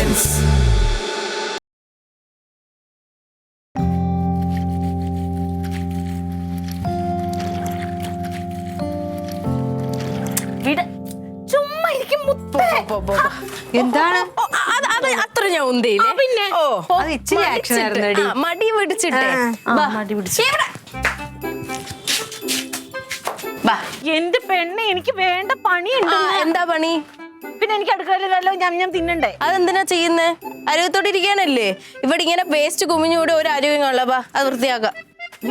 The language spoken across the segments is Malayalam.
experience. ചുമ്മാ ഇരിക്കും എന്താണ് അത്ര ഞാൻ ഉന്തിയില്ലേ പിന്നെ അത് ഇച്ചിരി ആക്ഷൻ ആയിരുന്നെടി. മടി പിടിച്ചിട്ടേ മടി പിടിച്ചു എന്റെ പെണ്ണ് എനിക്ക് വേണ്ട പണിയുണ്ട്. എന്താ പണി? പിന്നെ എനിക്ക് അടുക്കളയിൽ നല്ല ഞാൻ തിന്നണ്ടേ. അതെന്തിനാ ചെയ്യുന്നേ? അരുവത്തോടെ ഇരിക്കാനല്ലേ? ഇവിടെ ഇങ്ങനെ വേസ്റ്റ് കുമിഞ്ഞൂടെ ഒരു അരുവിങ്ങുള്ള അത് വൃത്തിയാക്കാം.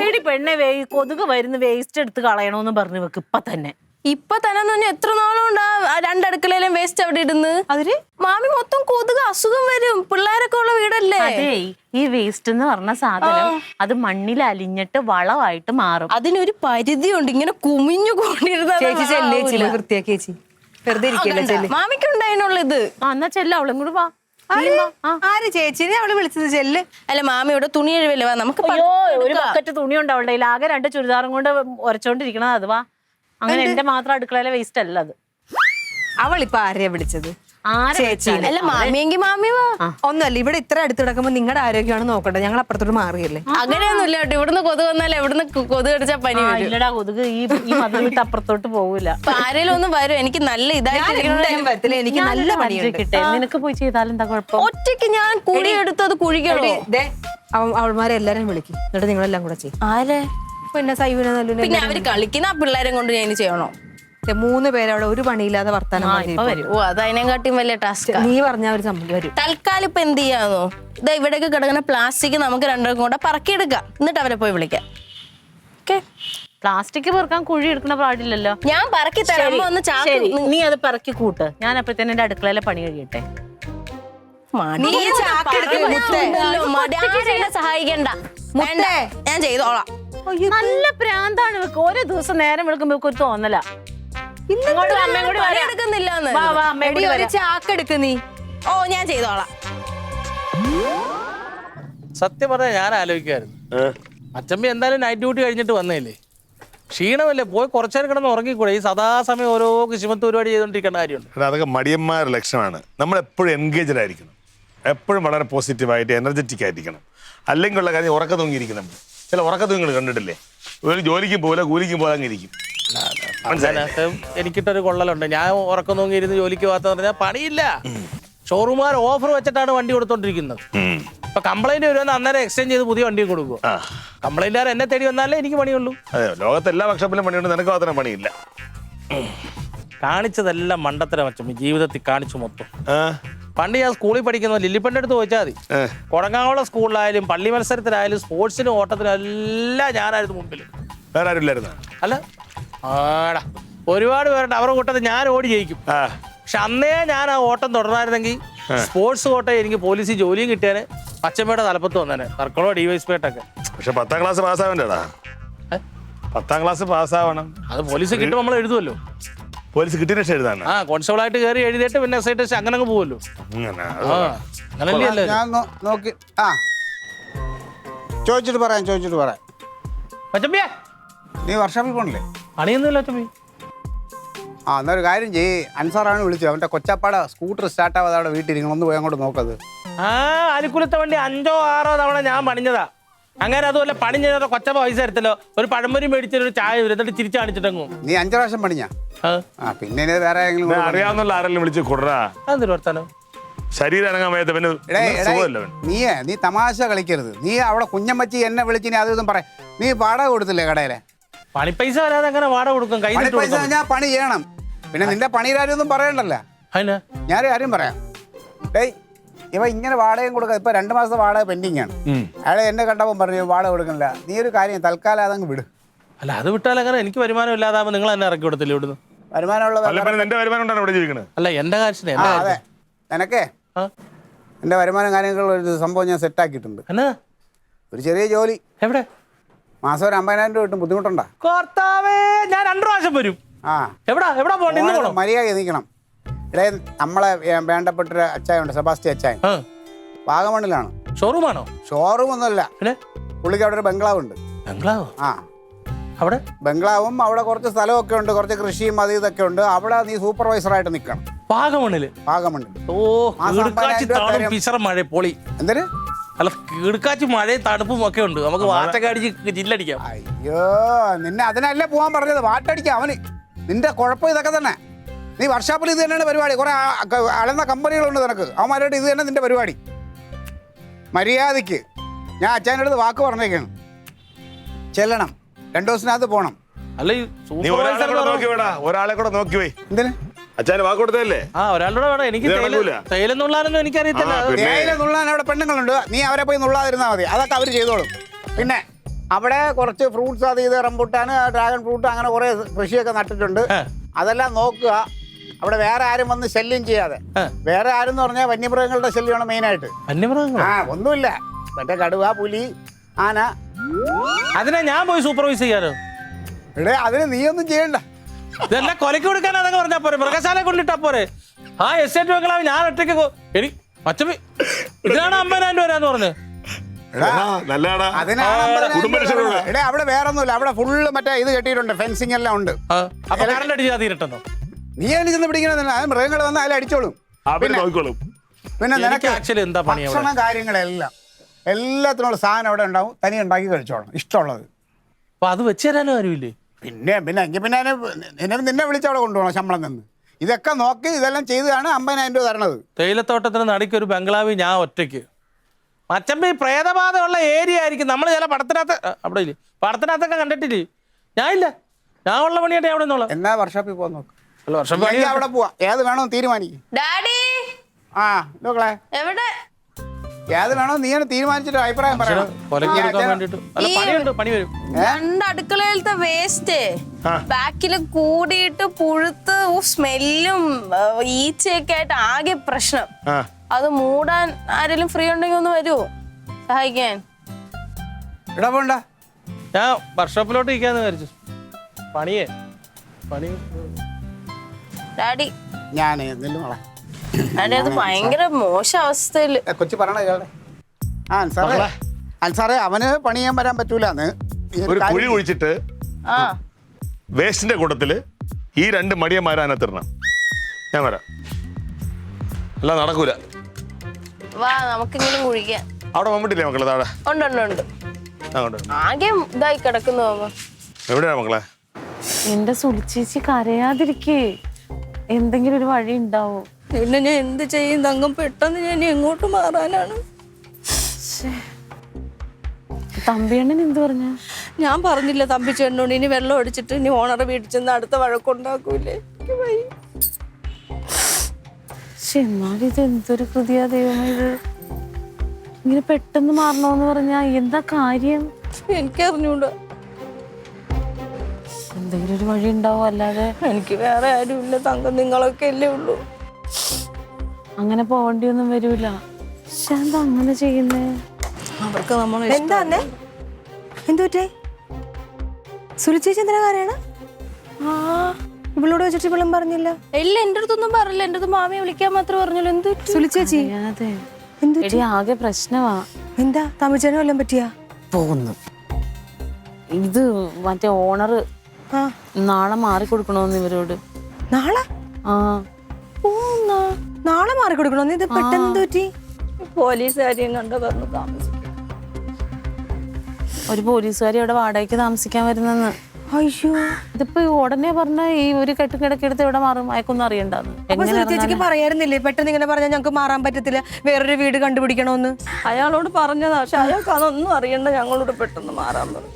എടി പെണ്ണെ കൊതുക് വരുന്ന വേസ്റ്റ് എടുത്ത് കളയണോന്ന് പറഞ്ഞു വെക്ക് ഇപ്പൊ തന്നെ. ഇപ്പൊ തന്നെ പറഞ്ഞാൽ എത്ര നാളുണ്ടാ രണ്ടടുക്കളയിലും വേസ്റ്റ് അവിടെ ഇടുന്ന്? അതിന് മാമി മൊത്തം കൊതുക് അസുഖം വരും. പിള്ളേരൊക്കെ ഉള്ള വീടല്ലേ? അതെ, ഈ വേസ്റ്റ് എന്ന് പറഞ്ഞ സാധനം അത് മണ്ണിൽ അലിഞ്ഞിട്ട് വളമായിട്ട് മാറും. അതിനൊരു പരിധി ഉണ്ട്. ഇങ്ങനെ കുമിഞ്ഞു കൊണ്ടിരുന്ന വൃത്തിയാക്കി ചേച്ചി വെറുതെ ഇരിക്കല്ലേ. മാമിക്കുണ്ടായിരുന്നുള്ള ഇത്. എന്നാ ചെല്ല അവളും കൂടി വാ. ആര് ചേച്ചിനെ അവള് വിളിച്ചത്? ചെല്ല്. അല്ല മാമി ഇവിടെ തുണി എഴുവല്ലേ? വാ നമുക്ക് ഒരു ബക്കറ്റ് തുണി ഉണ്ട് അവളുടെ കയ്യിൽ. ആകെ 2 ചുരിദാറും കൊണ്ട് ഉരച്ചോണ്ടിരിക്കണത്. അത് വാ. അങ്ങനെ എന്റെ മാത്രം അടുക്കളയിലെ വേസ്റ്റ് അല്ല അത്. അവളിപ്പൊ ആരെയാ വിളിച്ചത്? ചേച്ചി അല്ല മാമിയെങ്കിൽ മാമി വാ. ഒന്നുമല്ല, ഇവിടെ ഇത്ര അടുത്ത് കിടക്കുമ്പോ നിങ്ങളുടെ ആരോഗ്യമാണ് നോക്കട്ടെ. ഞങ്ങൾ അപ്പുറത്തോട്ട് മാറിയല്ലേ. അങ്ങനെയൊന്നുമില്ല കേട്ടോ. ഇവിടുന്ന് കൊതു വന്നാൽ എവിടുന്ന് കൊതു കടിച്ചാ പനി വരും. ഇല്ലടാ, കൊതുക് ഈ മതിൽ വിട്ട് അപ്പുറത്തോട്ട് പോകൂല. അപ്പൊ ആരേലും ഒന്നും വരും. എനിക്ക് നല്ല ഇതായിട്ട് എനിക്ക് നല്ല പണിയുണ്ട്. നിനക്ക് പോയി ചെയ്താലും എന്താ കുഴപ്പം? ഒറ്റയ്ക്ക് ഞാൻ കുഴി എടുത്തത് കുഴിക്കണോ? അവൾമാരെ എല്ലാരും വിളിക്കും. എന്നിട്ട് നിങ്ങളെല്ലാം കൂടെ ചെയ്യും. ആരെ? പിന്നെ സൈവിനെ നല്ല പിന്നെ അവര് കളിക്കുന്ന ആ പിള്ളേരെ കൊണ്ട് ഞാൻ ചെയ്യണോ? 3 പേരവിടെ ഒരു പണിയില്ലാതെ വർത്താനം ഓ അത് അതിനെക്കാട്ടിയും വലിയ ടാസ്ക്. നീ പറഞ്ഞ ഒരു സംഭവം വരും. തൽക്കാലം ഇപ്പൊ എന്ത് ചെയ്യാന്നോ? ഇതാ ഇവിടേക്ക് കിടക്കുന്ന പ്ലാസ്റ്റിക് നമുക്ക് 2 കൂടെ പറക്കിയെടുക്കാം. എന്നിട്ട് അവരെ പോയി വിളിക്കാം. പ്ലാസ്റ്റിക് പെറുക്കാൻ കുഴി എടുക്കണ പാടില്ലല്ലോ. ഞാൻ പറക്കി തരാം. നീ അത് പറക്കി കൂട്ട്. ഞാൻ അപ്പഴത്തേനും എന്റെ അടുക്കളയിലെ പണി കഴിയട്ടെ. സഹായിക്കണ്ട. ഞാൻ ചെയ്തോളാം. നല്ല പ്രാന്താണ് വെക്ക്. ഓരോ ദിവസം നേരം വെളുക്കുമ്പോ ഒരു തോന്നല. ചാക്കെടുക്ക് നീ. ഓ ഞാൻ ചെയ്തോളാം. സത്യം പറഞ്ഞാൽ ഞാൻ ആലോചിക്കായിരുന്നു, അച്ചമ്മ എന്തായാലും നൈറ്റ് ഡ്യൂട്ടി കഴിഞ്ഞിട്ട് വന്നേലേ, ക്ഷീണമല്ലേ, പോയി കുറച്ചേരം കിടന്ന് ഉറങ്ങിക്കൂടെ? ഈ സദാസമയം ഓരോ കൃഷിമത്ത് പരിപാടി ചെയ്തോണ്ടിരിക്കേണ്ട കാര്യമുണ്ട്. അതൊക്കെ മടിയന്മാരുടെ ലക്ഷണമാണ്. നമ്മൾ എപ്പോഴും എൻഗേജഡ് ആയിരിക്കണം, എപ്പോഴും വളരെ പോസിറ്റീവായിട്ട് എനർജറ്റിക് ആയിരിക്കണം. അല്ലെങ്കിൽ ഉള്ള കാര്യം ഉറക്കം തൂങ്ങിയിരിക്കണം. ചില ഉറക്ക തൂങ്ങികൾ കണ്ടിട്ടില്ലേ? ഒരു ജോലിക്കും പോലെ കൂലിക്കും പോലെ അങ്ങ് ഇരിക്കും. എനിക്കിട്ടൊരു കൊള്ളലുണ്ട്. ഞാൻ ഉറക്കം തൂങ്ങിയിരുന്ന് ജോലിക്ക് പോകാത്ത പറഞ്ഞാൽ പണിയില്ല. ഷോറൂമുകാർ ഓഫർ വെച്ചിട്ടാണ് വണ്ടി കൊടുത്തോണ്ടിരിക്കുന്നത്. ഇപ്പൊ കംപ്ലൈന്റ് വരുമെന്ന് അന്നേരം എക്സ്ചേഞ്ച് ചെയ്ത് പുതിയ വണ്ടി കൊടുക്കും. കംപ്ലൈന്റുകാർ എന്നെ തേടി വന്നാലേ എനിക്ക് പണിയുള്ളൂ. അതെ, ലോകത്ത് എല്ലാ വർക്ക്ഷോപ്പിലും പണിയുണ്ട്, നിനക്ക് മാത്രം പണിയില്ല. കാണിച്ചതെല്ലാം മണ്ടത്തരം വെച്ചു ജീവിതത്തിൽ കാണിച്ചു മൊത്തം. പണ്ട് ഞാൻ സ്കൂളിൽ പഠിക്കുന്ന ലില്ലിപ്പൻ്റെ അടുത്ത് ചോദിച്ചാൽ മതി. കൊടങ്ങാവളം സ്കൂളിലായാലും പള്ളി മത്സരത്തിലായാലും സ്പോർട്സിനും ഓട്ടത്തിനും എല്ലാം ഞാനായിരുന്നു മുമ്പിൽ. വേറെ ആരും ഇല്ലായിരുന്നു? അല്ല, ആടാ ഒരുപാട് പേരുണ്ട്. അവരുടെ കൂട്ടത്തിൽ ഞാൻ ഓടി ജയിക്കും. പക്ഷെ അന്നേ ഞാൻ ആ ഓട്ടം തുടർന്നായിരുന്നെങ്കിൽ സ്പോർട്സ് കോട്ട എനിക്ക് പോലീസിൽ ജോലിയും കിട്ടിയാൽ അച്ഛമ്മയുടെ തലപ്പത്ത് വന്നേനെ, തർക്കണോ ഡിവൈസ്പേട്ടൊക്കെ. പക്ഷെ 10ാം ക്ലാസ് പാസ്സാവണ്ടേടാ. 10ാം ക്ലാസ് പാസ്സാവണം. അത് പോലീസ് കിട്ടുമ്പോൾ നമ്മൾ എഴുതുമല്ലോ. പോലീസ് കിട്ടിയ എഴുതാണ്. കോൺസ്റ്റബിൾ ആയിട്ട് കയറി എഴുതിയിട്ട് പിന്നെ എസ് ഐ ടെസ്റ്റ് അങ്ങനെ അങ്ങ് പോവല്ലോ. ഞാൻ നോക്കി ചോദിച്ചിട്ട് പറയാം. നീ വർക്ക്ഷോപ്പിൽ പോണില്ലേ? പണിയൊന്നുമില്ല അച്ഛമ്മി. എന്നൊരു കാര്യം ചെയ്യ്, അൻസാറാണ് വിളിച്ചത്. അവൻ്റെ കൊച്ചപ്പാടെ സ്കൂട്ടർ സ്റ്റാർട്ടാവാതെ അവിടെ വീട്ടിലിരിക്കണം, ഒന്ന് പോയി അങ്ങോട്ട് നോക്കത്. അരിക്കുലത്തെ വണ്ടി 5 or 6 തവണ ഞാൻ പണിഞ്ഞതാ. അങ്ങനെ അതുപോലെ പണിഞ്ഞ കൊച്ചപ്പ പൈസ തരത്തല്ലോ. ഒരു പഴംപൊരി മേടിച്ചിട്ട് ഒരു ചായ എന്നിട്ട് തിരിച്ചു കാണിച്ചിട്ടെങ്ങും. നീ 5 പ്രാവശ്യം പണിഞ്ഞാ? പിന്നെ വേറെ അറിയാവുന്ന ആരെങ്കിലും വിളിച്ച് കൊടുറാ. അതൊരു വർത്താനം. ശരീരം അനങ്ങാൻ വയ്യാത്ത പിന്നെ നീ തമാശ കളിക്കരുത്. നീ അവിടെ കുഞ്ഞമ്മച്ചി എന്നെ വിളിച്ചിനി അതും പറയാം. നീ വാടക കൊടുത്തില്ലേ കടയിലെ? പണി പൈസ വരാതെ അങ്ങനെ വാടക കൊടുക്കും? പൈസ ഞാൻ പണി ചെയ്യണം. പിന്നെ നിന്റെ പണിയുടെ ഒന്നും പറയണ്ടല്ലോ. ഞാനൊരു കാര്യം പറയാം. ഇവ ഇങ്ങനെ വാടകയും കൊടുക്കുക. ഇപ്പൊ 2 മാസത്തെ വാടക പെൻഡിങ് ആണ്. അയാളെ എന്നെ കണ്ടപ്പോൾ പറഞ്ഞു വാടക കൊടുക്കണില്ല. നീ ഒരു കാര്യം തൽക്കാലം അതങ്ങ് വിട്. അല്ല, അത് വിട്ടാൽ അങ്ങനെ എനിക്ക് വരുമാനം ഇല്ലാതാവുമ്പോൾ നിങ്ങൾ എന്നെ ഇറക്കി കൊടുത്തില്ല ഇവിടുന്ന്? വരുമാനമുള്ള അല്ല, എന്റെ കാര്യം. അതെ, നിനക്കേ എന്റെ വരുമാനം കാര്യങ്ങളുള്ള ഒരു സംഭവം ഞാൻ സെറ്റ് ആക്കിയിട്ടുണ്ട്. ഒരു ചെറിയ ജോലി. എവിടെ? മാസം ഒരു 50,000 രൂപ കിട്ടും. ബുദ്ധിമുട്ടുണ്ടോ? ഞാൻ 2 പ്രാവശ്യം വരും. എവിടെ പോകണം? മര്യാദ നിൽക്കണം. ഇവിടെ നമ്മളെ വേണ്ടപ്പെട്ടൊരു അച്ചായുണ്ട്, സെബാസ്റ്റ്യൻ അച്ചായൻ. വാഗമണ്ണിലാണ്. ഷോറൂമാണോ? ഷോറൂം ഒന്നുമല്ല. പുള്ളിക്ക് അവിടെ ഒരു ബംഗ്ലാവ് ഉണ്ട്. അവിടെ ബംഗ്ലാവും അവിടെ കുറച്ച് സ്ഥലമൊക്കെ ഉണ്ട്, കുറച്ച് കൃഷിയും അത് ഇതൊക്കെ ഉണ്ട്. അവിടെ നീ സൂപ്പർവൈസറായിട്ട് നിൽക്കണം. വാഗമണില് വാഗമണ്ണിൽ ഓ മാസം കിടുക്കാച്ചി 50,000 താണും തരും. പിസറ മഴ പൊളി എന്തൊരു അല്ല കിടുക്കാച്ചി മഴയും തണുപ്പും ഒക്കെ ഉണ്ട് നമുക്ക് വാറ്റൊക്കെ അടിച്ച് ജില്ലടിക്കാം. അയ്യോ നിന്നെ അതിനല്ലേ പോകാൻ പറഞ്ഞത്, വാട്ടടിക്കാം അവന്. നിന്റെ കുഴപ്പം ഇതൊക്കെ തന്നെ. നീ വർഷാപ്പിൽ ഇത് തന്നെയാണ് പരിപാടി. കുറെ അളന്ന കമ്പനികളുണ്ട് നിനക്ക്, അവന്മാരായിട്ട് ഇത് തന്നെ നിന്റെ പരിപാടി. മര്യാദയ്ക്ക് ഞാൻ അച്ഛൻ്റെ അടുത്ത് വാക്ക് പറഞ്ഞേക്കാണ്, ചെല്ലണം, 2 ദിവസത്തിനകത്ത് പോകണം. അല്ല ഈ നീ ഒരാളെ സൂപ്പർവൈസർ കൂടെ നോക്കി വേടാ, ഒരാളെ കൂടെ നോക്കി പോയി. എന്തിന് അച്ഛന് വാക്ക് കൊടുത്തല്ലേ? ആ ഒരാളുടെ വേണം. എനിക്ക് ഇത് നടക്കൂല. തേയിലെന്നുള്ളാരൊന്നും എനിക്കറിയത്തില്ല. ആ, പിന്നെ. തേയില നുള്ളാൻ അവിടെ പെണ്ണുങ്ങളുണ്ട്, നീ അവരെ പോയി നുള്ളാതിരുന്നാൽ മതി, അതൊക്കെ അവർ ചെയ്തോളും. പിന്നെ അവിടെ കുറച്ച് ഫ്രൂട്ട്സ്, അത് ഇത് റംബുട്ടാൻ, ഡ്രാഗൺ ഫ്രൂട്ട്, അങ്ങനെ കുറേ കൃഷിയൊക്കെ നട്ടിട്ടുണ്ട്. അതെല്ലാം നോക്കുക. അവിടെ വേറെ ആരും വന്ന് ശല്യം ചെയ്യാതെ. വേറെ ആരും എന്ന് പറഞ്ഞാൽ വന്യമൃഗങ്ങളുടെ ശല്യമാണ് മെയിനായിട്ട്. വന്യമൃഗങ്ങൾ ആ ഒന്നുമില്ല, മറ്റേ കടുവ, പുലി, ആന. അതിനെ ഞാൻ പോയി സൂപ്പർവൈസ് ചെയ്യാനോ? ഇവിടെ അതിന് നീയൊന്നും ചെയ്യണ്ട. ഇതെല്ലാം കൊലക്ക് കൊടുക്കാൻ അതൊക്കെ പറഞ്ഞാ പോരെ, മൃഗശാല കൊണ്ടിട്ടാ പോരെ. ആ എസ്റ്റേറ്റ് ബംഗ്ലാവ് ഞാൻ ഒറ്റയ്ക്ക് എനിക്ക് മച്ചമ്മ ഇതിനാണ് 50,000 രൂപ പറഞ്ഞത്. നല്ലതാടാ. അതിനാണ് 50,000 കുടുംബരക്ഷണം രൂപ. എടേ അവിടെ വേറെ ഒന്നുമില്ല, അവിടെ ഫുള്ള് മറ്റേ ഇത് കെട്ടിയിട്ടുണ്ട്, ഫെൻസിങ് എല്ലാം ഉണ്ട്. അപ്പൊ കറണ്ട് അടിച്ചാൽ തീരട്ടെന്നോ? നീ അതിന് ചെന്ന് പിടിക്കണമെന്നില്ല, അത് മൃഗങ്ങൾ വന്ന് അതിൽ അടിച്ചോളും. അവര് നോക്കിക്കോളും. പിന്നെ എനിക്ക് നിനക്ക് ആക്ച്വലി എന്താ പണി അവിടെ? ഭക്ഷണം കാര്യങ്ങളെല്ലാം എല്ലാത്തിനുള്ള സാധനം അവിടെ ഉണ്ടാവും, തനി ഉണ്ടാക്കി കഴിച്ചോളണം ഇഷ്ടമുള്ളത്. അപ്പൊ അത് വെച്ച് തരാനും ആരുമില്ലേ? പിന്നെ എങ്കിൽ പിന്നെ നിന്നെ വിളിച്ച് അവിടെ കൊണ്ടുപോകണം ശമ്പളം നിന്ന്. ഇതൊക്കെ നോക്കി ഇതെല്ലാം ചെയ്താണ് 50,000 രൂപ തരണത്. തേയിലത്തോട്ടത്തിന് നടുക്ക് ഒരു ബംഗ്ലാവ് ഞാൻ ഒറ്റയ്ക്ക്. മച്ചമ്പ ഈ പ്രേതബാധയുള്ള ഏരിയ ആയിരിക്കും. നമ്മൾ ചില പടത്തിനകത്ത് അവിടെ ഇല്ലേ, പടത്തിനകത്തൊക്കെ കണ്ടിട്ടില്ലേ? ഞാൻ ഇല്ല, ഞാൻ ഉള്ള പണിയായിട്ട് അവിടെ നിന്നോളാം. എന്നാ വർഷോപ്പിൽ പോകാൻ നോക്ക്. അല്ല വർഷം അല്ലെങ്കിൽ അവിടെ പോവാം, ഏത് വേണമെന്ന് തീരുമാനിക്കും. ഡാഡി ആ നോക്കളെ, എവിടെ? ഏത് വേണോ നീ തീരുമാനിച്ചിട്ട് അഭിപ്രായം പറയണം. കൊലക്ക് കൊടുക്കാൻ വേണ്ടിട്ട്. അല്ല പണിയുണ്ട്, പണി വരും. 2 അടുക്കളയിലത്തെ വേസ്റ്റ് ബാക്കില് കൂടിയിട്ട് പുഴുത്ത് സ്മെല്ലും ഈച്ചയൊക്കെ ആയിട്ട് ആകെ പ്രശ്നം. അത് മൂടാൻ ആരെങ്കിലും ഫ്രീ ഉണ്ടെങ്കിൽ ഒന്ന് വരുമോ സഹായിക്കാൻ? ഇടാ പോണ്ട, ഞാൻ വർക്ക്ഷോപ്പിലോട്ട് ഇരിക്കാന്ന് വിചാരിച്ചു. പണി ഡാഡി ഞാൻ നെല്ലുമോളെ ഡാഡി അത് ഭയങ്കര മോശം അവസ്ഥയില്. കൊച്ചു പറയണ കേളെ. ആ അൻസാറേ അവന് പണി ചെയ്യാൻ വരാൻ പറ്റൂലെന്ന്. ഒരു കുഴി കുഴിച്ചിട്ട് ആ വേസ്റ്റിന്റെ കൂട്ടത്തില് ഈ 2 മടിയന്മാരെ അതിനകത്തിടണം. ഞാൻ വരാം, അല്ല നടക്കൂല. വാ നമുക്കിങ്ങനെ കുഴിക്കാം. അവിടെ മമ്മിട്ടില്ലേ മക്കളെ? താഴെ ഉണ്ട് ഉണ്ട് ഉണ്ട്. അങ്ങോട്ട്. ആകെ ഇതായി കിടക്കുന്നു മാമ. എവിടെയാ മക്കളെ? എന്റെ സുളിച്ചേച്ചി കരയാതിരിക്കേ, എന്തെങ്കിലും ഒരു വഴി ഉണ്ടാവും. പിന്നെ ഞാൻ എന്ത് ചെയ്യും തങ്കം? പെട്ടെന്ന് ഞാൻ എങ്ങോട്ട് മാറാനാണ്? തമ്പിയണ്ണൻ എന്ത് പറഞ്ഞ? ഞാൻ പറഞ്ഞില്ല തമ്പി ചേട്ടനോട് ഇനി വെള്ളം അടിച്ചിട്ട് ഇനി ഓണറെ വീട്ടിൽ ചെന്ന് അടുത്ത വഴക്കുണ്ടാക്കൂലേ. പക്ഷെ എന്നാലും ഇത് എന്തൊരു കൃതിയാ ദൈവമേ, ഇത് ഇങ്ങനെ പെട്ടെന്ന് മാറണോന്ന് പറഞ്ഞാ എന്താ കാര്യം? എനിക്കറിഞ്ഞൂടാ. എന്തെങ്കിലും ഒരു വഴി ഉണ്ടാവും, അല്ലാതെ എനിക്ക് വേറെ ആരും ഇല്ല തങ്കം, നിങ്ങളൊക്കെ അല്ലേ ഉള്ളൂ. അങ്ങനെ പോകേണ്ടിയൊന്നും വരൂല. പക്ഷെ എന്താ അങ്ങനെ ചെയ്യുന്നേ? അവർക്ക് നമ്മൾ എന്താന്നേ എന്തുപറ്റേ? സുലിച്ചേച്ചി എന്തിനാ കാര്യമാണ്? ഇവളോട് വെച്ചിട്ട് ഇവളും പറഞ്ഞില്ല. ഇല്ല, എന്റെ അടുത്തൊന്നും പറഞ്ഞില്ല. എന്റെ അടുത്ത് മാമിയെ വിളിക്കാൻ മാത്രമേ പറഞ്ഞുള്ളൂ. എന്ത് സുലിച്ചേച്ചി അതെ എടി ആകെ പ്രശ്നമാ. എന്താ തമിഴ്ചാനും വല്ലതും പറ്റിയാ? പോകുന്നു ഇത് മറ്റേ ഓണർ നാളെ മാറിക്കൊടുക്കണോന്ന് ഇവരോട്. നാളെ? ആ നാളെ മാറിക്കൊടുക്കണോന്ന്? ഇത് പെട്ടെന്ന് എന്ത് പറ്റി? പോലീസുകാരെയും കണ്ട പറഞ്ഞു താമസിക്കും. ഒരു പോലീസുകാരി അവിടെ വാടകയ്ക്ക് താമസിക്കാൻ വരുന്നെന്ന്. അയ്യോ, ഇതിപ്പോ ഉടനെ പറഞ്ഞ ഈ ഒരു കെട്ടിടക്കെടുത്ത് ഇവിടെ മാറും, അയക്കൊന്നും അറിയണ്ടെന്ന്. അപ്പൊ സുലിച്ചേച്ചിക്ക് പറയാറുന്നില്ലേ പെട്ടെന്ന് ഇങ്ങനെ പറഞ്ഞാൽ ഞങ്ങൾക്ക് മാറാൻ പറ്റത്തില്ല, വേറൊരു വീട് കണ്ടുപിടിക്കണോന്ന്? അയാളോട് പറഞ്ഞതാ, പക്ഷെ അയാൾക്ക് അതൊന്നും അറിയണ്ട, ഞങ്ങളോട് പെട്ടെന്ന് മാറാൻ പറഞ്ഞു.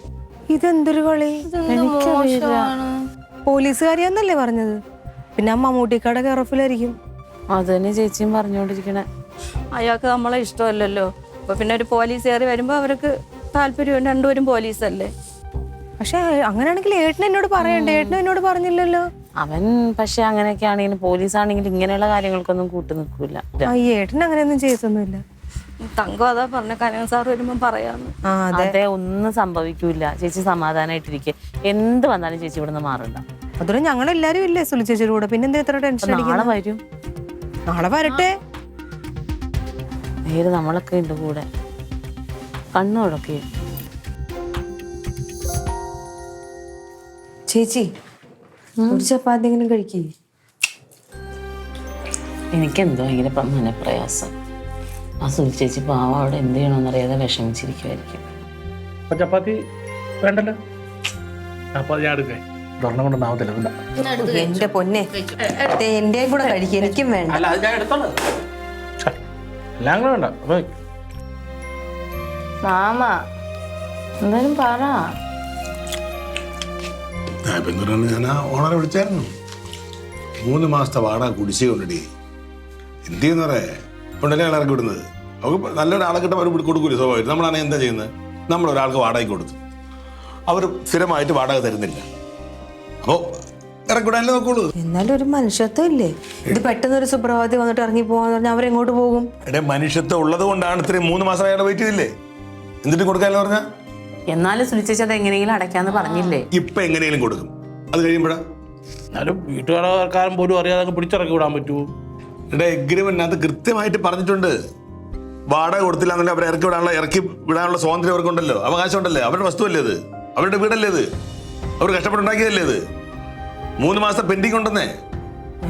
ഇതെന്തൊരു കളി? എനിക്കറിയില്ല. പോലീസുകാരിയാന്നല്ലേ പറഞ്ഞത്? പിന്നെ ആ മമ്മൂട്ടിക്കാടെ കെയറോഫിലായിരിക്കും. അത് തന്നെ ചേച്ചിയും പറഞ്ഞോണ്ടിരിക്കണേ. അയാൾക്ക് നമ്മളെ ഇഷ്ടമല്ലല്ലോ. അപ്പൊ പിന്നെ ഒരു പോലീസുകാർ വരുമ്പോ അവർക്ക് താല്പര്യം, രണ്ടുപേരും പോലീസല്ലേ. പക്ഷെ അങ്ങനെയാണെങ്കിൽ ഏട്ടൻ എന്നോട് പറയണ്ടേ? ഏട്ടനും എന്നോട് പറഞ്ഞില്ലല്ലോ. അവൻ പക്ഷെ അങ്ങനെയൊക്കെ ആണെങ്കിലും പോലീസാണെങ്കിലും ഇങ്ങനെയുള്ള കാര്യങ്ങൾക്കൊന്നും കൂട്ടു നിൽക്കൂല. ഈ ഏട്ടൻ അങ്ങനെയൊന്നും ചെയ്തൊന്നുമില്ല. തങ്കം അതാ പറഞ്ഞ, കനക സാർ വരുമ്പോ പറയാന്ന്. അതെ, ഒന്നും സംഭവിക്കൂല. ചേച്ചി സമാധാനായിട്ടിരിക്കെ, എന്ത് വന്നാലും ചേച്ചി ഇവിടുന്ന് മാറണ്ട. അതുപോലെ ഞങ്ങളെല്ലാരും ഇല്ലേ സുലിച്ചേച്ചിയുടെ കൂടെ, പിന്നെ എന്താ ഇത്ര ടെൻഷൻ? നാളെ വരും. നാളെ വരട്ടെ. നേരെ നമ്മളൊക്കെ ഉണ്ട് കൂടെ. കണ്ണോടൊക്കെ ചേച്ചി ഒരു ചപ്പാത്തി എങ്കിലും കഴിക്കേ. എനിക്കെന്തോ ഭയങ്കര മനപ്രയാസം. ആ സുനി ചേച്ചി പാവം അവിടെ എന്ത് ചെയ്യണമെന്നറിയാതെ വിഷമിച്ചിരിക്കുമായിരിക്കും. അപ്പൊ ചപ്പാത്തി വേണ്ടല്ലോ, ചപ്പാത്തി ഞാൻ എടുക്കേ സ്വർണ്ണം കൊണ്ടൊന്നാവത്തില്ല. എന്റെ പൊന്നെ, എന്റെയും കൂടെ കഴിക്കും, എനിക്കും വേണ്ട. അല്ല അത് ഞാൻ എടുത്തോളൂ, എല്ലാം കൂടെ വേണ്ട. അപ്പൊ മാമ എന്തായാലും പറ. ഞാൻ ആ ഓണറെ വിളിച്ചായിരുന്നു. 3 മാസത്തെ വാടക കുടിശ്ശിക കൊണ്ടിടി. എന്ത് ചെയ്യുന്ന പറയാ കൊണ്ടല്ലേ ഇറക്കി വിടുന്നത്. അവർക്ക് നല്ലൊരാളെ കിട്ടാൻ അവർ കൊടുക്കൂല സ്വാഭാവികം. നമ്മളാണെങ്കിൽ എന്താ ചെയ്യുന്നത്? നമ്മളൊരാൾക്ക് വാടക കൊടുത്തു, അവർ സ്ഥിരമായിട്ട് വാടക തരുന്നില്ല. അപ്പോൾ ഇറക്കി വിടാനല്ലേ നോക്കുള്ളൂ. എന്നാലും ഒരു മനുഷ്യത്വം ഇല്ലേ? ഇത് പെട്ടെന്ന് ഒരു സുപ്രഭാതത്തിൽ വന്നിട്ട് ഇറങ്ങി പോകാന്ന് പറഞ്ഞാൽ അവരെങ്ങോട്ട് പോകും? എടേ, മനുഷ്യത്വം ഉള്ളത് കൊണ്ടാണ് ഇത്രയും 3 മാസം അയാളെ വെയിറ്റ് ചെയ്തില്ലേ. എന്നിട്ട് കൊടുക്കാനെന്ന് പറഞ്ഞാ എന്നാലും സുനി ചേച്ചി അത് എങ്ങനെയെങ്കിലും അടയ്ക്കാന്ന് പറഞ്ഞില്ലേ? ഇപ്പൊ എങ്ങനെയും കൊടുക്കും. അത് കഴിയുമ്പോഴാ എന്നാലും വീട്ടുകാരക്കാരൻ പോലും അറിയാതെ പിടിച്ചിറക്കി വിടാൻ പറ്റുമോ? എന്റെ എഗ്രിമെന്റിനകത്ത് കൃത്യമായിട്ട് പറഞ്ഞിട്ടുണ്ട്, വാടക കൊടുത്തില്ല എന്നുണ്ടെങ്കിൽ അവരെ ഇറക്കി വിടാനുള്ള സ്വാതന്ത്ര്യം അവർക്കുണ്ടല്ലോ, അവകാശം ഉണ്ടല്ലേ. അവരുടെ വസ്തുവല്ലേ ഇത്, അവരുടെ വീടല്ലേ ഇത്, അവർ കഷ്ടപ്പെട്ടുണ്ടാക്കിയതല്ലേ ഇത്. 3 മാസം പെൻഡിങ് ഉണ്ടെന്നേ.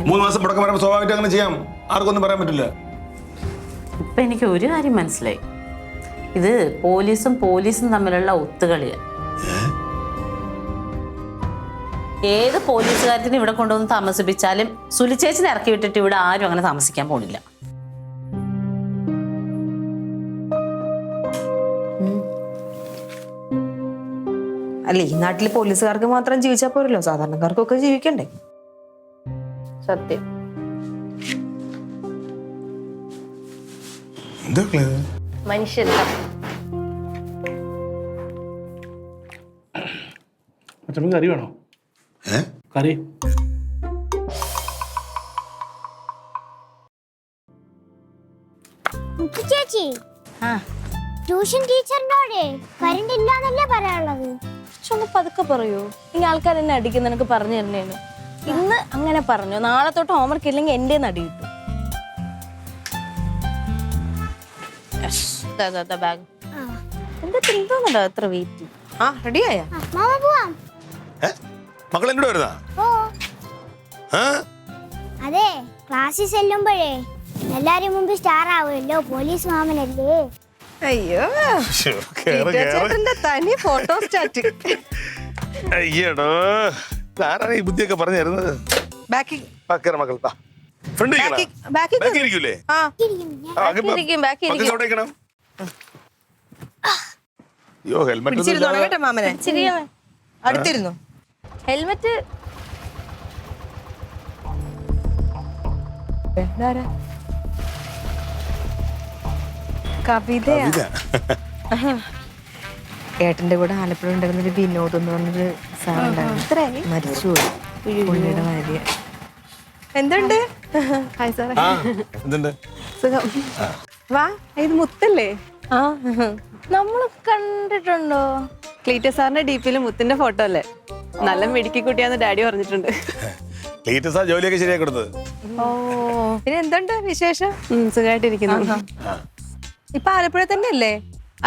3 മാസം മുടക്കം പറയുമ്പോൾ സ്വാഭാവികമായിട്ട് അങ്ങനെ ചെയ്യാം, ആർക്കൊന്നും പറയാൻ പറ്റില്ല. ഇപ്പൊ എനിക്ക് ഒരു കാര്യം മനസ്സിലായി, ഇത് പോലീസും തമ്മിലുള്ള ഒത്തുകളിയാണ്. ഏത് പോലീസുകാരത്തിനും ഇവിടെ കൊണ്ടുവന്ന് താമസിപ്പിച്ചാലും സുലിച്ചേച്ചിനെ ഇറക്കി വിട്ടിട്ട് ഇവിടെ ആരും അങ്ങനെ താമസിക്കാൻ പോണില്ല. അല്ല, ഈ നാട്ടിൽ പോലീസുകാർക്ക് മാത്രം ജീവിച്ചാൽ പോരല്ലോ, സാധാരണക്കാർക്കൊക്കെ ജീവിക്കണ്ടേ? സത്യം. മനുഷ്യൻ അച്ഛൻ കറി വേണോ? കറി ചേച്ചി, ട്യൂഷൻ ടീച്ചറിനോട് കറണ്ട് ഇല്ലാന്നല്ലേ പറയാനുള്ളത്? ഒന്ന് പതുക്കെ പറയൂ, ഈ ആൾക്കാർ എന്നെ അടിക്കുന്ന എനിക്ക് പറഞ്ഞു തരുന്നേനു. ഇന്ന് അങ്ങനെ പറഞ്ഞു, നാളെ തൊട്ട് ഹോംവർക്ക് ഇല്ലെങ്കിൽ എന്റെ നടി കിട്ടും. ബാഗ് എന്തോന്നുണ്ടോ എത്ര വെയിറ്റ്? ആ, റെഡിയായ മാമ പോവാം. മക്കൾ എന്നോട് വരുന്നാ? അതെ, ക്ലാസ്സിൽ ചെല്ലുമ്പോഴേ എല്ലാരും മുമ്പ് സ്റ്റാർ ആവുമല്ലോ, പോലീസ് മാമനല്ലേ. അയ്യോ, ചേട്ടന്റെ തനി ഫോട്ടോ സ്റ്റാറ്റ്. അയ്യടോ, ആരാണ് ഈ ബുദ്ധിയൊക്കെ പറഞ്ഞു തരുന്നത്? മക്കൾ ഫ്രണ്ട് ഇരിക്കൂലേ? അയ്യോ, ഹെൽമെറ്റ് മാമനെ അടുത്തിരുന്നു. ഹെൽമെറ്റ് കവിതയാ. ഏട്ടന്റെ കൂടെ ആലപ്പുഴ ഉണ്ടായിരുന്നൊരു വിനോദ് എന്ന് പറഞ്ഞൊരു സാറുണ്ടായിരുന്നു, മരിച്ചുപോയി. പുള്ളിയുടെ ഭാര്യ. എന്തുണ്ട്? ഹായ് സാറേ. സുഖം. വാ, ഇത് മുത്തല്ലേ? ആ നമ്മള് കണ്ടിട്ടുണ്ടോ? ക്ലീറ്റസ് സാറിന്റെ ഡിപിയില് മുത്തിന്റെ ഫോട്ടോ അല്ലേ? നല്ല മിടുക്കി കുട്ടിയാന്ന് ഡാഡി പറഞ്ഞിട്ടുണ്ട്. ജോലിയൊക്കെ ശരിയാക്കി കൊടുത്തത്. ഓ, പിന്നെ എന്തുണ്ട് വിശേഷം? സുഖമായിട്ടിരിക്കുന്നു. ഇപ്പൊ ആലപ്പുഴ തന്നെ അല്ലേ?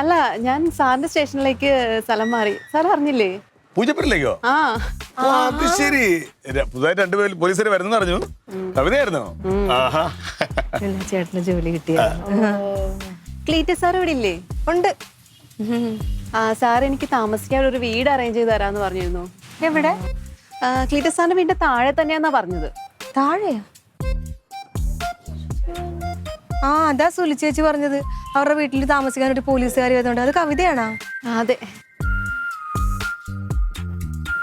അല്ല, ഞാൻ സാറിന്റെ സ്റ്റേഷനിലേക്ക് സ്ഥലം മാറി. സാർ അറിഞ്ഞില്ലേ? പൂജപ്പുരയിലേക്കോ? ആ, അത് ശരി. പുതുതായിട്ട് 2 പോലീസുകാർ വരുന്നെന്ന് അറിഞ്ഞു. കവിതയായിരുന്നോ? ചേട്ടന് ജോലി കിട്ടിയ. ക്ലീറ്റസ് സാർ ഇവിടെ ഇല്ലേ? ഉണ്ട്. ആ, സാർ എനിക്ക് താമസിക്കാൻ ഒരു വീട് അറേഞ്ച് ചെയ്ത് തരാന്ന് പറഞ്ഞിരുന്നു. എവിടെ? ക്ലീറ്റസ് സാറിന്റെ വീടിന്റെ താഴെ തന്നെയാന്നാ പറഞ്ഞത്. താഴെയാ? ആ, അതാ സുലി ചേച്ചി പറഞ്ഞത്, അവരുടെ വീട്ടിൽ താമസിക്കാൻ ഒരു പോലീസുകാർ വരുന്നുണ്ട്. അത് കവിതയാണോ? അതെ.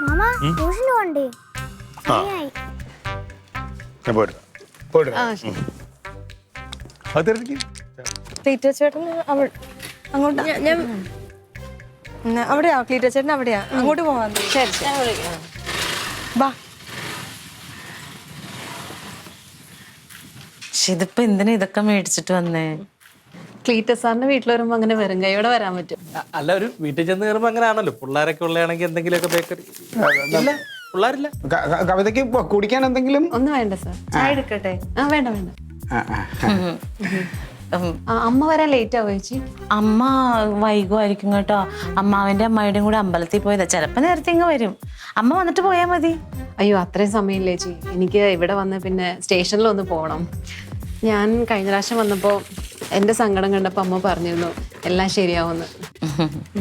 മാമ, ട്യൂഷന് പോണ്ടേ? ചേട്ടൻ അങ്ങോട്ട്, അവിടെയാ ക്ലീറ്റ ചേട്ടൻ അവിടെയാ, അങ്ങോട്ട് പോവാൻ. ശരി, ബാ. ഇതിപ്പോ എന്തിനാ ഇതൊക്കെ മേടിച്ചിട്ട് വന്നേ? ക്ലീറ്റസ് സാറിന്റെ വീട്ടിൽ വരുമ്പോ അങ്ങനെ വെറും കൈയോടെ വരാൻ പറ്റും. അല്ല, ഒരു വീട്ടിൽ ചെന്ന് കയറുമ്പോ അങ്ങനെ ആണല്ലോ. പിള്ളേരൊക്കെ ഉള്ളതാണെങ്കിൽ എന്തെങ്കിലുമൊക്കെ ബേക്കറി. പിള്ളേരില്ല. കവിതയ്ക്ക് കുടിക്കാൻ എന്തെങ്കിലും? ഒന്നും വേണ്ട സാർ. ചായ എടുക്കട്ടെ? ആ, വേണ്ട വേണ്ട. അമ്മ വരാൻ ലേറ്റ് ആവോ ചേച്ചി? അമ്മ വൈകുമായിരിക്കും കേട്ടോ. അമ്മാവന്റെ അമ്മായിയുടെയും കൂടെ അമ്പലത്തിൽ പോയതാ, ചിലപ്പോ നേരത്തെ ഇങ്ങ് വരും. അമ്മ വന്നിട്ട് പോയാ മതി. അയ്യോ, അത്രയും സമയമില്ലേ ചേച്ചി. എനിക്ക് ഇവിടെ വന്ന് പിന്നെ സ്റ്റേഷനിൽ ഒന്ന് പോകണം. ഞാൻ കഴിഞ്ഞ പ്രാവശ്യം വന്നപ്പോൾ എൻ്റെ സങ്കടം കണ്ടപ്പോൾ അമ്മ പറഞ്ഞിരുന്നു എല്ലാം ശരിയാവുമെന്ന്.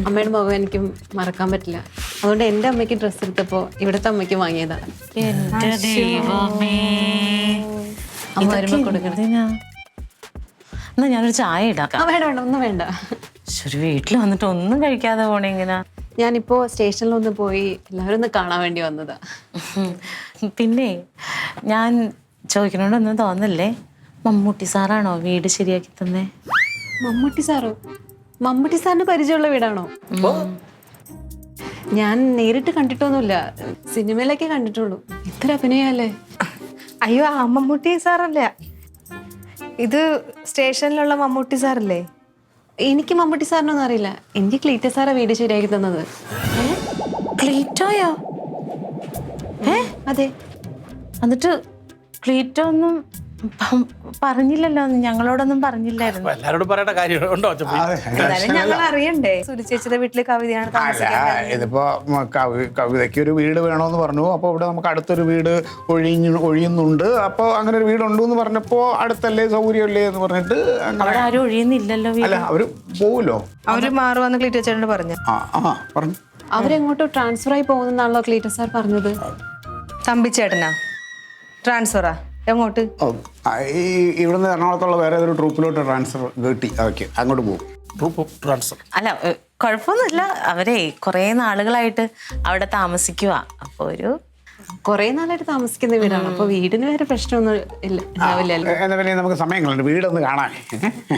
അമ്മയുടെ മുഖം എനിക്ക് മറക്കാൻ പറ്റില്ല. അതുകൊണ്ട് എൻ്റെ അമ്മയ്ക്ക് ഡ്രസ്സ് എടുത്തപ്പോൾ ഇവിടുത്തെ അമ്മയ്ക്ക് വാങ്ങിയതാണ്. അമ്മ വരുമ്പോൾ കൊടുക്കണം. എന്നാ ഞാനൊരു ചായ ഇടാം. വേണ്ട വേണ്ട ഒന്നും വേണ്ട. ഒരു വീട്ടിൽ വന്നിട്ട് ഒന്നും കഴിക്കാതെ പോണേ എങ്ങനാ? ഞാനിപ്പോൾ സ്റ്റേഷനിലൊന്ന് പോയി എല്ലാവരും ഒന്ന് കാണാൻ വേണ്ടി വന്നതാ. പിന്നെ ഞാൻ ചോദിക്കണോണ്ടൊന്നും തോന്നല്ലേ, മമ്മൂട്ടി സാറാണോ വീട് ശരിയാക്കി തന്നേ? മമ്മൂട്ടി സാറോ? മമ്മൂട്ടി സാറിന് പരിചയമുള്ള വീടാണോ? ഞാൻ നേരിട്ട് കണ്ടിട്ടൊന്നുമില്ല, സിനിമയിലൊക്കെ കണ്ടിട്ടുള്ളൂ. ഇത്ര അഭിനയല്ലേ? അയ്യോ ആ മമ്മൂട്ടി സാറല്ല, ഇത് സ്റ്റേഷനിലുള്ള മമ്മൂട്ടി സാറല്ലേ? എനിക്ക് മമ്മൂട്ടി സാറിനൊന്നും അറിയില്ല. എനിക്ക് ക്ലീറ്റ സാറാ വീട് ശരിയാക്കി തന്നത്. ക്ലീറ്റോയോ? അതെ. എന്നിട്ട് ക്ലീറ്റോ ഒന്നും പറഞ്ഞില്ലല്ലോ, ഞങ്ങളോടൊന്നും പറഞ്ഞില്ലായിരുന്നു. എല്ലാരോടും പറയേണ്ട കാര്യം ഉണ്ടോ? ഞങ്ങൾ അറിയണ്ടേ സുലി ചേച്ചിയുടെ വീട്ടില് കവിതയാണ് താമസിക്കുന്നത്. ഇതിപ്പോ കവിതയ്ക്ക് ഒരു വീട് വേണമെന്ന് പറഞ്ഞു. അപ്പോൾ ഇവിടെ നമുക്ക് അടുത്തൊരു വീട് ഒഴിയുന്നുണ്ട്. അപ്പോൾ അങ്ങനെ ഒരു വീടുണ്ട് എന്ന് പറഞ്ഞപ്പോ അടുത്തല്ലേ സൗകര്യമല്ലേ എന്ന് പറഞ്ഞിട്ട് അവിടെ ആരും ഒഴിയുന്നില്ലല്ലോ. അല്ല അവര് പോവുമല്ലോ, അവര് മാറുവാന്ന് ക്ലീറ്റ ചേട്ടനോട് പറഞ്ഞു. പറഞ്ഞു. അവരെങ്ങോട്ടോ ട്രാൻസ്ഫർ ആയി പോകുന്നാണല്ലോ ക്ലീറ്റ സാർ പറഞ്ഞത്. തമ്പിച്ചേട്ടനാ ട്രാൻസ്ഫറാ? എങ്ങോട്ട്? ഇവിടുന്ന് എറണാകുളത്തുള്ള വേറെ ഒരു ട്രൂപ്പിലോട്ട് ട്രാൻസ്ഫർ കിട്ടി. ഓക്കെ, അങ്ങോട്ട് പോകും. അല്ല കുഴപ്പമൊന്നുമില്ല, അവരെ കുറെ നാളുകളായിട്ട് അവിടെ താമസിക്കുക. അപ്പൊ ഒരു കുറെ നാളായിട്ട് താമസിക്കുന്ന വീടാണ്. അപ്പൊ വീടിന് വേറെ പ്രശ്നമൊന്നും ഉണ്ടാവില്ലല്ലോ. എന്നാ പിന്നെ നമുക്ക് സമയങ്ങളുണ്ട് വീടൊന്ന് കാണാൻ.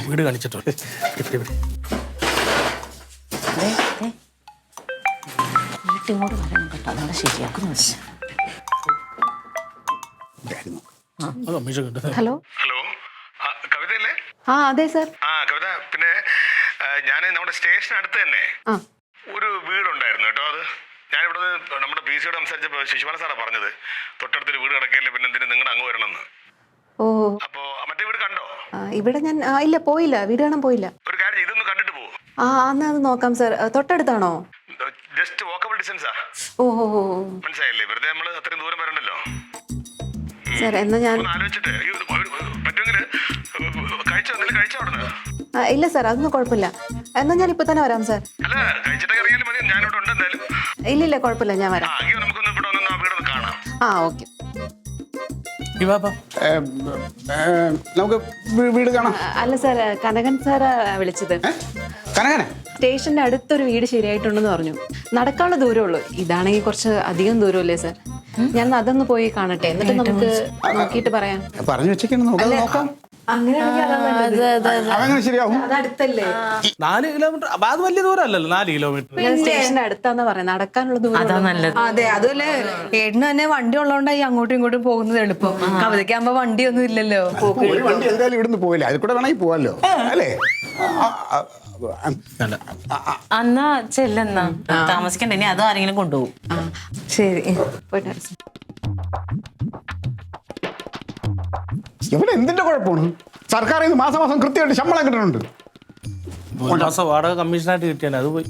വീട് കാണിച്ചിട്ടുണ്ട്. വീട്ടിങ്ങോട്ട് വരണം കേട്ടോ, അതവിടെ ശരിയാക്കുന്നു. ഹലോ ഹലോ, കവിതയല്ലേ? അതെ സാർ. കവിത, പിന്നെ ഞാൻ നമ്മുടെ സ്റ്റേഷൻ അടുത്ത് തന്നെ ഒരു വീടുണ്ടായിരുന്നു കേട്ടോ. അത് ഞാനിവിടെ നമ്മുടെ പി സിയോട് സംസാരിച്ചപ്പോൾ ശിശുപാലൻ സാറാ പറഞ്ഞത് തൊട്ടടുത്തൊരു വീട് കിടക്കല്ലേ, പിന്നെ എന്തിനും നിങ്ങളുടെ അങ്ങ് വരണമെന്ന്. ഓ, അപ്പോ മറ്റേ വീട് കണ്ടോ? ഇവിടെ ഞാൻ ഇല്ല, പോയില്ല, വീട് കാണാൻ പോയില്ല. ഒരു കാര്യം, ഇതൊന്ന് കണ്ടിട്ട് പോകും. എന്നാ അത് നോക്കാം സാർ. തൊട്ടടുത്താണോ? ജസ്റ്റ് വാക്കബിൾ ഡിസ്റ്റൻസാ. ഓ, മനസ്സിലായില്ലേ? വെറുതെ നമ്മൾ അത്രയും ദൂരം വരണ്ടല്ലോ സാർ. എന്നാ ഞാൻ ആലോചിച്ചിട്ട് പറ്റുമെങ്കിൽ കഴിച്ചോ അവിടുന്ന്. ഇല്ല സാർ, അതൊന്നും കുഴപ്പമില്ല. എന്നാ ഞാൻ ഇപ്പൊ തന്നെ വരാം സാർ. അല്ല, കഴിച്ചിട്ടൊക്കെ അറിയാലും മതി, ഞാനിവിടെ ഉണ്ട് എന്തായാലും. ഇല്ല കുഴപ്പമില്ല, ഞാൻ വരാം. നമുക്കൊന്ന് ഇവിടെ ഒന്ന് ആ വീടൊന്ന് കാണാം. ഓക്കെ. നമുക്ക് വീട് കാണാം. അല്ല സാർ, കനകൻ സാറാ വിളിച്ചത്. കനകനെ? സ്റ്റേഷന്റെ അടുത്തൊരു വീട് ശരിയായിട്ടുണ്ടെന്ന് പറഞ്ഞു. നടക്കാനുള്ള ദൂരമുള്ളൂ. ഇതാണെങ്കിൽ കുറച്ച് അധികം ദൂരമല്ലേ സാർ? ഞാൻ അതൊന്ന് പോയി കാണട്ടെ, എന്നിട്ട് നമുക്ക് നോക്കിയിട്ട് പറയാം. പറഞ്ഞു വെച്ചേക്കണം, നോക്കാം. അതങ്ങനെ ശരിയാവും. അതടുത്തല്ലേ? 4 കിലോമീറ്റർ. അത് വലിയ ദൂരം അല്ലല്ലോ, 4 കിലോമീറ്റർ. സ്റ്റേഷന്റെ അടുത്താന്ന് പറയാം, നടക്കാനുള്ള ദൂരം. അതെ, അതുപോലെ ഏട്ടന് തന്നെ വണ്ടി ഉള്ളതുകൊണ്ടായി അങ്ങോട്ടും ഇങ്ങോട്ടും പോകുന്നത് എളുപ്പം. കവിതയ്ക്കാകുമ്പോ വണ്ടിയൊന്നും ഇല്ലല്ലോ. ഒരു വണ്ടി എന്തായാലും ഇവിടുന്ന് പോയില്ല, അതിൽ കൂടെ വേണമെങ്കിൽ പോവാല്ലോ അല്ലേ? എന്നാ ചെല്ലെന്നാ, താമസിക്കണ്ട, ഇനി അതും ആരെങ്കിലും കൊണ്ടുപോകും. ശരി, പോയിട്ട് ഇവിടെ എന്തിന്റെ കുഴപ്പമാണ്? സർക്കാർ മാസം കൃത്യമായിട്ട് ശമ്പളം കിട്ടുന്നുണ്ട്. മാസം വാടക കമ്മീഷനായിട്ട് കിട്ടിയാൽ അത് പോയി.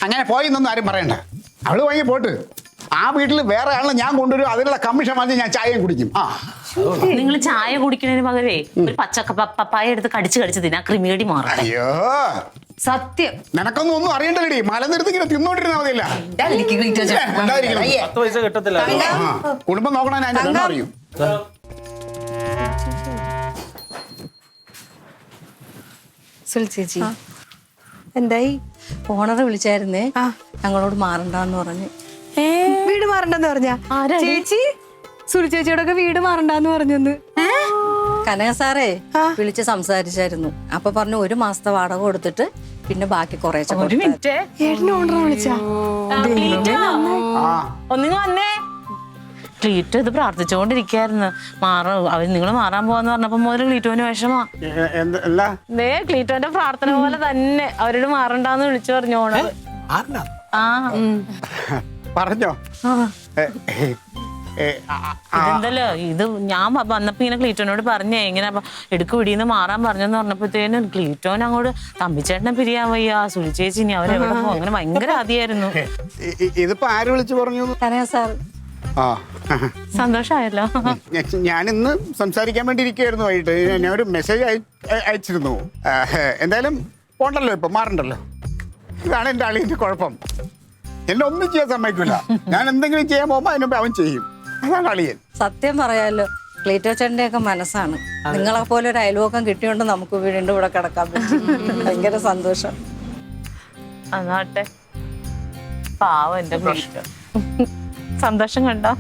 അങ്ങനെ പോയിന്നൊന്നും ആരും പറയണ്ട. അവള് വാങ്ങി പോട്ട്. ആ വീട്ടിൽ വേറെ ആളെ ഞാൻ കൊണ്ടുവരും, അതിനുള്ള കമ്മീഷൻ വാങ്ങി ഞാൻ ചായയും കുടിക്കും. നിങ്ങൾ ചായ കുടിക്കുന്നതിന് പകരേ ഒരു പപ്പായ എടുത്ത് കടിച്ച് തിന്നാ ക്രിമികടി മാറും. അയ്യോ സത്യം. നിനക്കൊന്നും ഒന്നും അറിയണ്ടടി, മലനിരത്തി ഇങ്ങനെ തിന്നോണ്ടിരുന്നാ മതിയല്ല. 10 പൈസ കിട്ടത്തില്ല. കുടുംബം നോക്കണേ ഞാൻ അറിയും. സുലി ചേച്ചി എന്തായി? ഓണറെ വിളിച്ചായിരുന്നേ, ഞങ്ങളോട് മാറണ്ടെന്ന് പറഞ്ഞു. വീട് മാറണ്ടെന്ന് പറഞ്ഞ ചേച്ചി? സുലി ചേച്ചിയോടൊക്കെ വീട് മാറണ്ടെന്ന് പറഞ്ഞെന്ന് കനക സാറേ വിളിച്ച് സംസാരിച്ചായിരുന്നു. അപ്പൊ പറഞ്ഞു 1 മാസത്തെ വാടക കൊടുത്തിട്ട് പിന്നെ ബാക്കി കുറേശ്ശെ. ഒരു മിനിറ്റ്, ഓണറെ വിളിച്ചാ ഒന്നിങ്ങ് വന്നേ. ക്ലീറ്റോ ഇത് പ്രാർത്ഥിച്ചുകൊണ്ടിരിക്കായിരുന്നു, നിങ്ങൾ മാറാൻ പോവാന്ന് പറഞ്ഞപ്പോ മുതൽ ക്ലീറ്റോന് വിഷമാ. ക്ലീറ്റോന്റെ പ്രാർത്ഥന പോലെ തന്നെ അവരോട് മാറണ്ടാന്ന് വിളിച്ചു പറഞ്ഞു ഓണർ. പറഞ്ഞോ? ഇതെന്തല്ലോ ഇത്, ഞാൻ വന്നപ്പോ ഇങ്ങനെ ക്ലീറ്റോനോട് പറഞ്ഞേ ഇങ്ങനെ എടുക്ക് പിടിന്ന് മാറാൻ പറഞ്ഞെന്ന് പറഞ്ഞപ്പോഴത്തേനും ക്ലീറ്റോൻ അങ്ങോട്ട് തമ്പിച്ചേട്ടനെ പിരിയാൻ വയ്യ, സുലി ചേച്ചി ഇനി അവരെവിടെ പോകും, അങ്ങനെ ഭയങ്കര ആദ്യമായിരുന്നു. ഇതിപ്പോ ആര് വിളിച്ചു പറഞ്ഞു? കനക സാർ. ആ സന്തോഷമായല്ലോ. ഞാനിന്ന് സംസാരിക്കാൻ വേണ്ടി ഇരിക്കുവായിരുന്നു വൈകിട്ട്. ഞാൻ ഒരു മെസ്സേജ് അയച്ചിരുന്നു. എന്തായാലും പോണ്ടല്ലോ, ഇപ്പൊ മാറണ്ടല്ലോ. ഇതാണ് എൻ്റെ അളിയൻ്റെ കുഴപ്പം. എന്നെ ഒന്നും ചെയ്യാൻ സമ്മതിക്കില്ല. ഞാൻ എന്തെങ്കിലും ചെയ്യാൻ പോകുമ്പോൾ അതിനുമ്പ് അവൻ ചെയ്യും. അതാണ് അളിയൻ. സത്യം പറയാലോ, ക്ലീറ്റോ ചേട്ടൻ്റെ ഒക്കെ മനസ്സാണ്. നിങ്ങളെ പോലെ ഒരു അയൽവക്കം കിട്ടിയോണ്ട് നമുക്ക് വീണ്ടും ഇവിടെ കിടക്കാൻ പറ്റും. ഭയങ്കര സന്തോഷം. അതാട്ടെ, പാവം എന്റെ ക്ലീറ്റോ. സന്തോഷം കണ്ടോ?